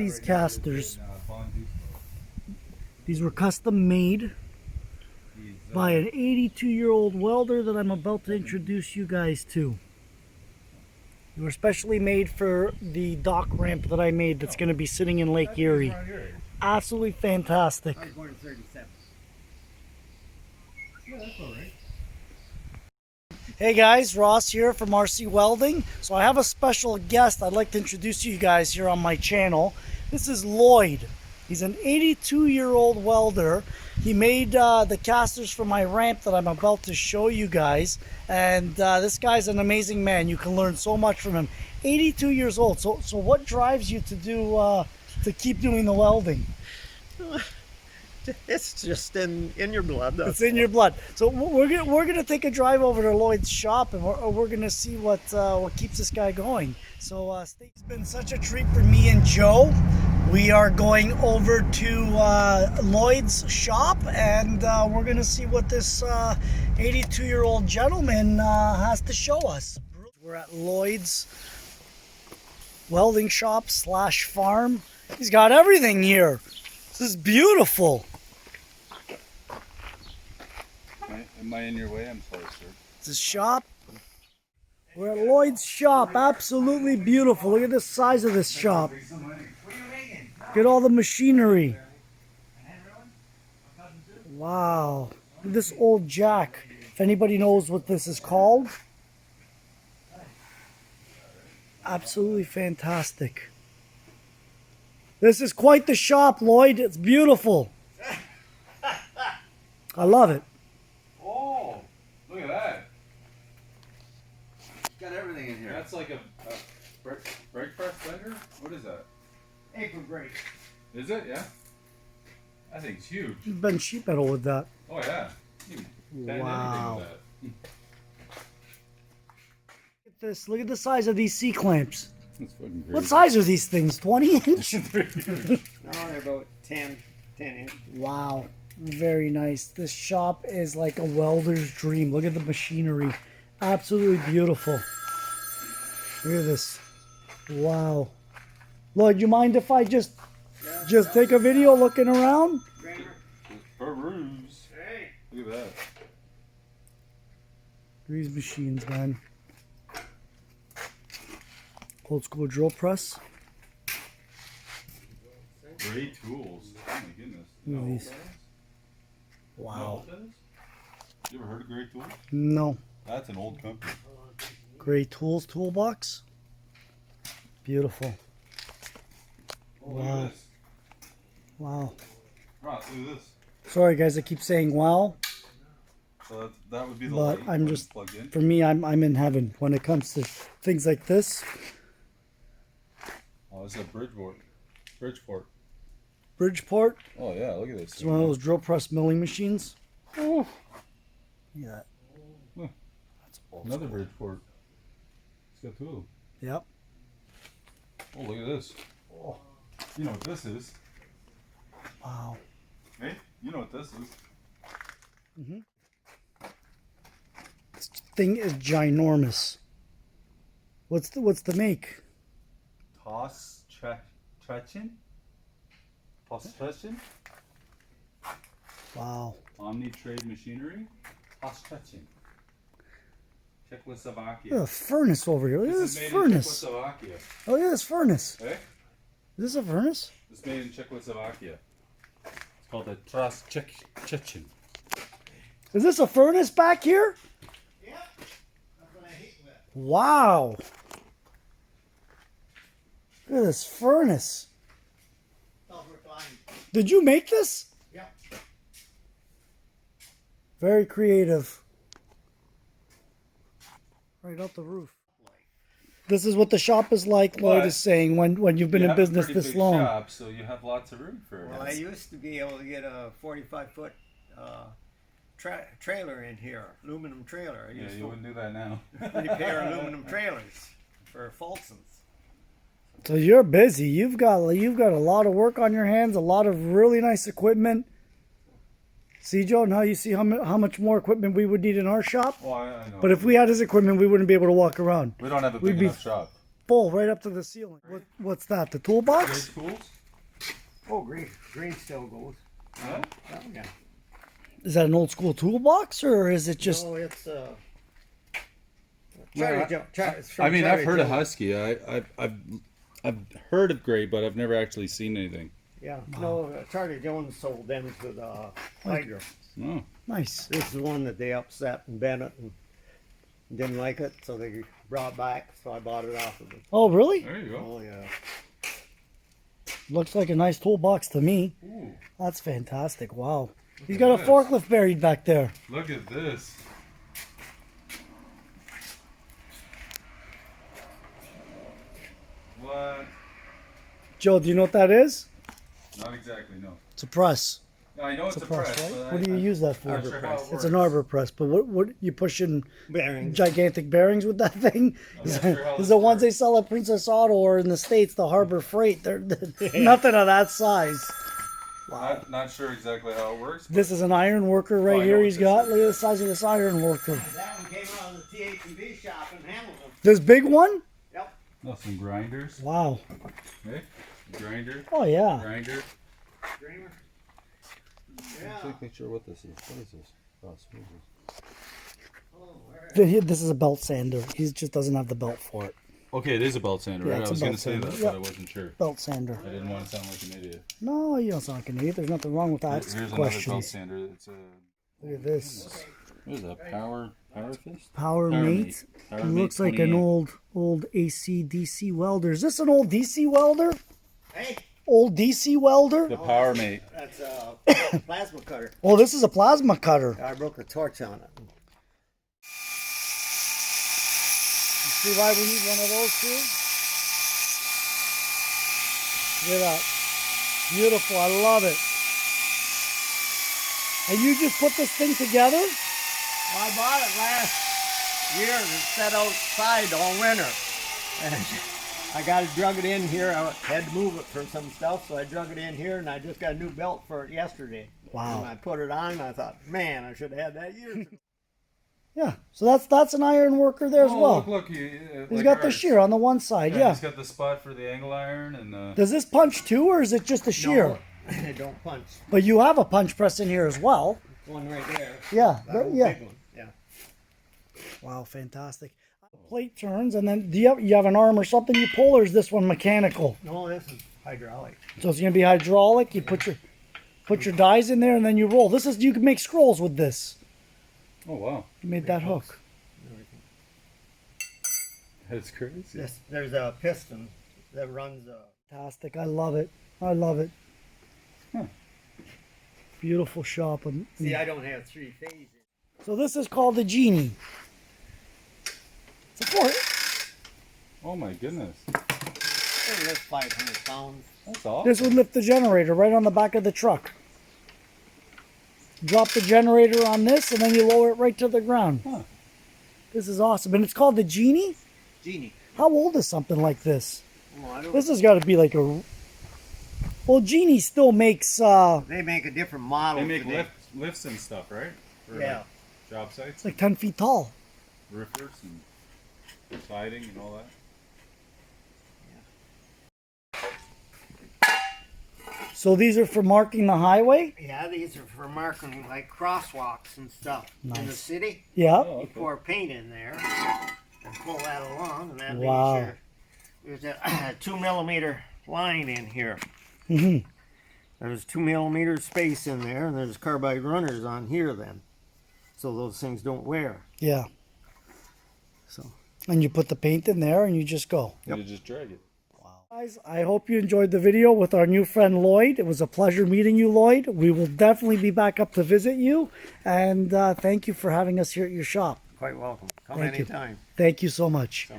these casters. These were custom made by an 82-year-old welder that I'm about to introduce you guys to. They were specially made for the dock ramp that I made that's going to be sitting in Lake Erie. Absolutely fantastic. I was born in 37. Yeah, that's all right. Hey guys, Ross here from RC Welding. So I have a special guest I'd like to introduce you guys here on my channel. This is Lloyd. He's an 82-year-old welder. He made the casters for my ramp that I'm about to show you guys. And this guy's an amazing man. You can learn so much from him. 82 years old. So what drives you to do to keep doing the welding? It's just in your blood. It's in your blood. So we're gonna take a drive over to Lloyd's shop, and we're gonna see what keeps this guy going. So it's been such a treat for me and Joe. We are going over to Lloyd's shop, and we're gonna see what this 82-year-old gentleman has to show us. We're at Lloyd's welding shop / farm. He's got everything here. This is beautiful. Am I in your way? I'm sorry, sir. It's a shop. We're at Lloyd's shop. Absolutely beautiful. Look at the size of this shop. Look at all the machinery. Wow. Look at this old jack. If anybody knows what this is called. Absolutely fantastic. This is quite the shop, Lloyd. It's beautiful. I love it. Oh, look at that. Got everything in here. That's like a brake press blender? What is that? Apron brake. Is it? Yeah? That thing's huge. You've been sheet metal with that. Oh, yeah. You can bend Wow. anything with Look at this. Look at the size of these C-clamps. That's fucking great. What size are these things? 20 inch? No, they're about 10 inch. Wow. Very nice. This shop is like a welder's dream. Look at the machinery. Absolutely beautiful. Look at this. Wow. Lloyd, you mind if I just take a video looking around? Peruse. Hey. Look at that. These machines, man. Old school drill press. Great tools. Oh my goodness. Look at No, these. that is? Wow. No, that is? You ever heard of Great Tools? No. That's an old company. Great Tools toolbox. Beautiful. Oh, look Wow. at this. Wow. Ross, look at this. Sorry guys, I keep saying wow, So that would be the but light I'm when just, it's plugged in. for me, I'm in heaven when it comes to things like this. Oh, it's a Bridgeport. Bridgeport. Oh yeah, look at this. It's one of those drill press milling machines. Oh, Look at that. look, That's old another school. Bridgeport. It's got two of them. Yep. Oh, look at this. Oh, you know what this is? Wow. Hey, you know what this is? This thing is ginormous. What's the make? Toss Trechin? Wow. Omni Trade Machinery? Toss Trechin. Czechoslovakia. Look at the furnace over here. Look at This this is made in furnace. Czechoslovakia. Oh, look at this furnace. Hey? Is this a furnace? It's made in Czechoslovakia. It's called the Tras Trechin. Is this a furnace back here? Yeah. That's what I hate with. Wow. Look at this furnace. Self-reclining. Did you make this? Yeah. Very creative. Right out the roof. This is what the shop is like, Lloyd is saying, when you've been in business this long. Shop, so you have lots of room for Well, I used to be able to get a 45-foot trailer in here, aluminum trailer. I Yeah, used you wouldn't do that now. to repair aluminum trailers for Folsons. So you're busy. You've got a lot of work on your hands, a lot of really nice equipment. See, Joe, now you see how much more equipment we would need in our shop. Oh, I know. But if we had his equipment, we wouldn't be able to walk around. We don't have a we'd big be enough shop. Full right up to the ceiling. What's that? The toolbox? Great Tools? Oh, green still goes. Yeah? Oh, yeah. Is that an old school toolbox, or is it just? No, it's Well, it's from I mean, Charlie I've heard of Jones. husky. I've heard of gray, but I've never actually seen anything. Yeah, no, Charlie Jones sold them to the Hydro. Oh, Nice. This is one that they upset and bent it and didn't like it, so they brought back. So I bought it off of them. Oh, really? there you go. Oh yeah. Looks like a nice toolbox to me. Ooh, That's fantastic. Wow. He's at got a this. forklift buried back there. look at this. What? Joe, do you know what that is? Not exactly. No. It's a press. I know it's a Press, press. right? but What do you use that for? I'm not sure how it It's an works. arbor press, but what you pushing Bearings. gigantic bearings with that thing? I'm not sure how Is this the ones they works. sell at Princess Auto or in the States, the Harbor Freight. They're nothing of that size. Not sure exactly how it works. This is an iron worker right Oh, I know here. what He's this got. is. Look at the size of this iron worker. That one came out of the TH&B shop in Hamilton. This big one? Yep. Oh, some grinders. Wow. Okay. Grinder. Oh yeah. Grinder. Dreamer. I'm Yeah. not quite sure what this is. What is this? Oh, what is this? Oh, where? This is a belt sander. He just doesn't have the belt for it. Okay, it is a belt sander, Yeah, right? it's I a was going belt to say sander. that, Yep. but I wasn't sure. Belt sander. I didn't want to sound like an idiot. No, you don't sound like an idiot. There's nothing wrong with that. Here's another belt Questions. sander. It's a Look at this. what is that? Power fist? Power Mate. Power It Mate looks like an 28. old AC DC welder. Is this an old DC welder? Hey, Old DC welder? The Power Mate. that's a plasma cutter. Oh, this is a plasma cutter. I broke a torch on it. See why we need one of those too? Look at that. Beautiful. I love it. And you just put this thing together? Well, I bought it last year and it sat outside all winter. And I got it, drug it in here. I had to move it for some stuff, so I drug it in here, and I just got a new belt for it yesterday. Wow. And I put it on, and I thought, man, I should have had that years ago. Yeah. So that's an iron worker there as Oh, well. look, He's like got the ours. shear on the one side. Yeah. He's got the spot for the angle iron and Does this punch too, or is it just a shear? No, they don't punch. But you have a punch press in here as well. One right there. Yeah. That old Yeah. big one. Yeah. Wow, fantastic. The plate turns, and then do you have an arm or something you pull, or is this one mechanical? No, this is hydraulic. So it's gonna be hydraulic. You put your dies in there, and then you roll. This is you can make scrolls with this. oh wow, You made that hook. that's crazy. There's a piston that runs Fantastic. I love it. I love it. Huh. Beautiful shop. See, I don't have 3 phases. So this is called the Genie. It's a four. Oh my goodness, It lifts 500 pounds. that's awesome. This would lift the generator right on the back of the truck. Drop the generator on this, and then you lower it right to the ground. Huh. This is awesome. And it's called the Genie? Genie. How old is something like this? Oh, I don't, This has got to be like a... Well, Genie still makes... they make a different model. They make today. lifts and stuff, right? For, Yeah. like, job sites, It's like 10 feet tall. roofers and siding and all that. So these are for marking the highway? Yeah, these are for marking like crosswalks and stuff in the Nice. city. Yeah. Oh, You okay. pour paint in there and pull that along, and that Wow. leaves there's a 2 millimeter line in here. hmm There's 2 millimeter space in there, and there's carbide runners on here then, so those things don't wear. Yeah. So And you put the paint in there, and you just go. You just drag it. Guys, I hope you enjoyed the video with our new friend Lloyd. It was a pleasure meeting you, Lloyd. We will definitely be back up to visit you. And thank you for having us here at your shop. quite welcome. Come Thank you. anytime. Thank you so much. So.